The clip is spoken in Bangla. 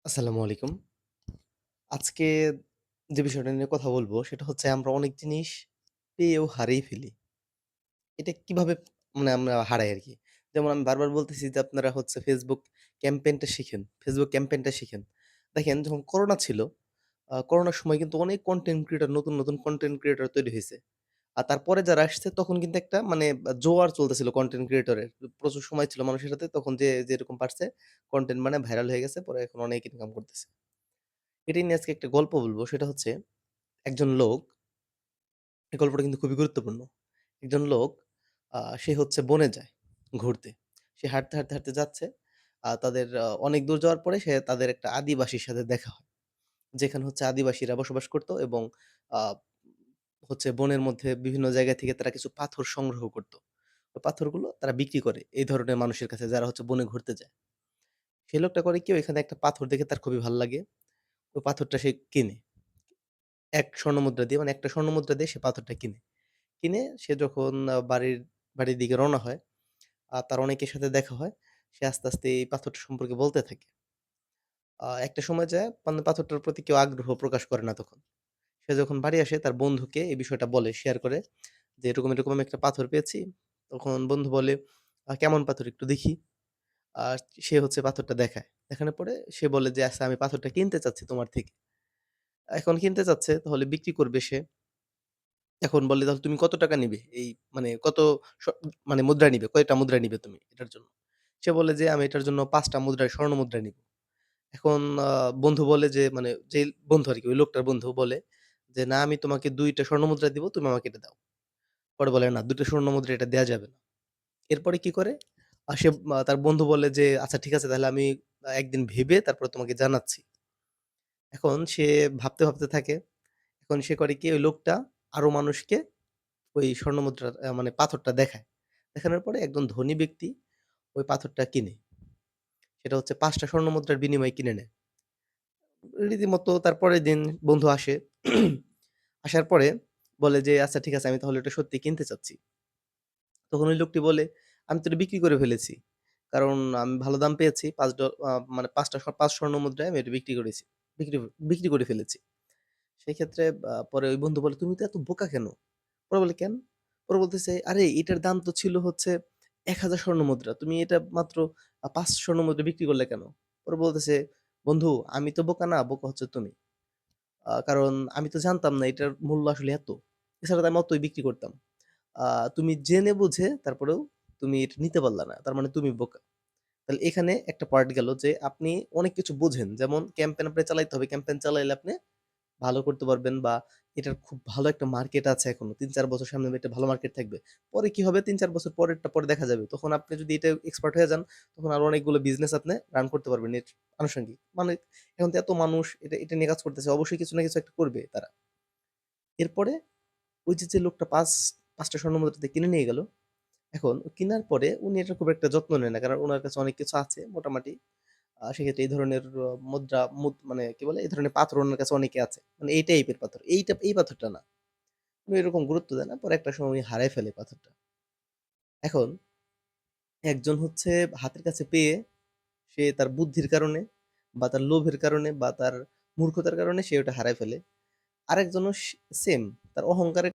আসসালামু আলাইকুম। আজকে যে বিষয়টা নিয়ে কথা বলবো সেটা হচ্ছে আমরা অনেক জিনিস পেয়েও হারিয়ে ফেলি। এটা কিভাবে মানে আমরা হারাই আরকি। যেমন আমি বারবার বলতেছি যে আপনারা হচ্ছে ক্যাম্পেইনটা শিখেন। Facebook ক্যাম্পেইনটা শিখেন। দেখেন যখন করোনা ছিল, করোনার সময় কিন্তু অনেক কনটেন্ট ক্রিয়েটর নতুন কনটেন্ট ক্রিয়েটর তৈরি হইছে। আর তারপরে যারা আসছে তখন কিন্তু একটা মানে জোয়ার চলতেছিল কনটেন্ট ক্রিয়েটরের। প্রচুর সময় ছিল মানুষের হাতে। তখন যে যেরকম পারছে কনটেন্ট বানায় ভাইরাল হয়ে গেছে। পরে এখন অনেক ইনকাম করতেছে। এটাই নিয়ে আজকে একটা গল্প বলব। সেটা হচ্ছে একজন লোক, এই গল্পটা কিন্তু খুবই গুরুত্বপূর্ণ। একজন লোক সে হচ্ছে বনে যায় ঘুরতে। সে হাঁটতে যাচ্ছে। তাদের অনেক দূর যাওয়ার পরে সে তাদের একটা আদিবাসীর সাথে দেখা হয়। যেখানে হচ্ছে আদিবাসীরা বসবাস করত এবং আ হচ্ছে বনের মধ্যে বিভিন্ন জায়গা থেকে তারা কিছু পাথর সংগ্রহ করত। ওই পাথরগুলো তারা বিক্রি করে এই ধরনের মানুষের কাছে যারা হচ্ছে বনে ঘুরতে যায়। সেই লোকটা করে কি ওইখানে একটা পাথর দেখে তার খুবই ভাল লাগে। ওই পাথরটা সে কেনে। ১ স্বর্ণমুদ্রা দিয়ে মানে একটা স্বর্ণমুদ্রা দিয়ে সে পাথরটা কিনে। কিনে সে যখন বাড়ির দিকে রওনা হয়, তার অনেকের সাথে দেখা হয়। সে আস্তে এই পাথরটা সম্পর্কে বলতে থাকে। একটা সময় যায় মানে পাথরটার প্রতি কেউ আগ্রহ প্রকাশ করে না তখন। সে যখন বাড়ি আসে তার বন্ধুকে এই বিষয়টা বলে, শেয়ার করে যে, "এরকম আমি একটা পাথর পেয়েছি।" তখন বন্ধু বলে, কেমন পাথর একটু দেখি?" আর সে হচ্ছে পাথরটা দেখায়। দেখানোর পরে সে বলে যে, "আচ্ছা আমি পাথরটা কিনতে চাচ্ছি তোমার থেকে।" এখন কিনতে চাচ্ছে তাহলে বিক্রি করবে সে। এখন বলে, "তাহলে তুমি কত টাকা নিবে? এই মানে কত স মানে মুদ্রা নিবে? কয়টা মুদ্রা নিবে তুমি এটার জন্য?" সে বলে যে, "আমি এটার জন্য ৫ টা স্বর্ণ মুদ্রা নিবো।" এখন বন্ধু বলে যে মানে যেই বন্ধু আরকি ওই লোকটার বন্ধু বলে যে, "না আমি তোমাকে ২ টা স্বর্ণ মুদ্রা দিব, তুমি আমাকে এটা দাও।" পরে বলে, "না ২ টা স্বর্ণ মুদ্রা এটা দেয়া যাবে না।" এরপরে কি করে? সে তার বন্ধু বলে যে, "আচ্ছা ঠিক আছে তাহলে আমি একদিন ভেবে তারপরে তোমাকে জানাচ্ছি।" এখন সে ভাবতে থাকে। এখন সে করে কি ওই লোকটা আরো মানুষকে ওই স্বর্ণমুদ্রার মানে পাথরটা দেখায়। দেখানোর পরে একজন ধনী ব্যক্তি ওই পাথরটা কিনে। সেটা হচ্ছে ৫ টা স্বর্ণমুদ্রার বিনিময়ে কিনে নেয়। রীতিমতো তার পরের দিন বন্ধু আসে। আসার পরে বলে যে, "আচ্ছা ঠিক আছে আমি তাহলে এটা সত্যি কিনতে চাচ্ছি।" তখন ওই লোকটি বলে, "আমি তো এটা বিক্রি করে ফেলেছি। কারণ আমি ভালো দাম পেয়েছি। ৫ ড আ মানে ৫ টা ৫ স্বর্ণমুদ্রায় আমি এটা বিক্রি করেছি। বিক্রি বিক্রি করে ফেলেছি।" সেক্ষেত্রে পরে ওই বন্ধু বলে, "তুমি তো এত বোকা কেন?" পরে বলে, "কেন?" পরে বলতেছে, "আরে এটার দাম তো ছিল হচ্ছে ১,০০০ স্বর্ণমুদ্রা। তুমি এটা মাত্র ৫ স্বর্ণমুদ্রা বিক্রি করলে কেন?" পরে বলতেছে, "বন্ধু আমি তো বোকা না, বোকা হচ্ছে তুমি। কারণ আমি তো জানতাম না এটার মূল্য আসলে এত। এছাড়া তো আমি অতই বিক্রি করতাম। আ তুমি জেনে বুঝে তারপরেও তুমি এটা নিতে পারলা না। তার মানে তুমি বোকা।" তাহলে এখানে একটা পয়েন্ট গেল যে আপনি অনেক কিছু বোঝেন। যেমন ক্যাম্পেইন আপনার চালাইতে হবে। ক্যাম্পেইন চালাইলে আপনি ভালো করতে পারবেন বা এটার খুব ভালো একটা মার্কেট আছে এখনো। ৩-৪ বছর সামনে একটা ভালো মার্কেট থাকবে। পরে কি হবে ৩-৪ বছর পরেরটা পরে দেখা যাবে। তখন আপনি যদি এটা এক্সপার্ট হয়ে যান, তখন আরো অনেকগুলো বিজনেস আপনি রান করতে পারবেন এর আনুষঙ্গিক। মানে এখন তো এত মানুষ এটা নিয়ে কাজ করতেছে। অবশ্যই কিছু না কিছু একটা করবে তারা। এরপরে ওই যে লোকটা ৫ টা স্বর্ণমুদ্রা দিয়ে কিনে নিয়ে গেল। এখন কিনার পরে উনি এটার খুব একটা যত্ন নেন না। কারণ উনার কাছে অনেক কিছু আছে মোটামাটি। সেক্ষেত্রে এই ধরনের মুদ্রা মানে কি বলে? এই ধরনের পাথর উনার কাছে অনেকই আছে। মানে এই টাইপের পাথর। এই পাথরটা না। উনি এরকম গুরুত্ব দেয় না। পরে একটা সময় উনি হারায় ফেলে পাথরটা। এখন একজন হচ্ছে হাতের কাছে পেয়ে সে তার বুদ্ধির কারণে বা তার লোভের কারণে বা তার মূর্খতার কারণে সে ওটা হারায় ফেলে। আরেকজনও সেম তার অহংকারের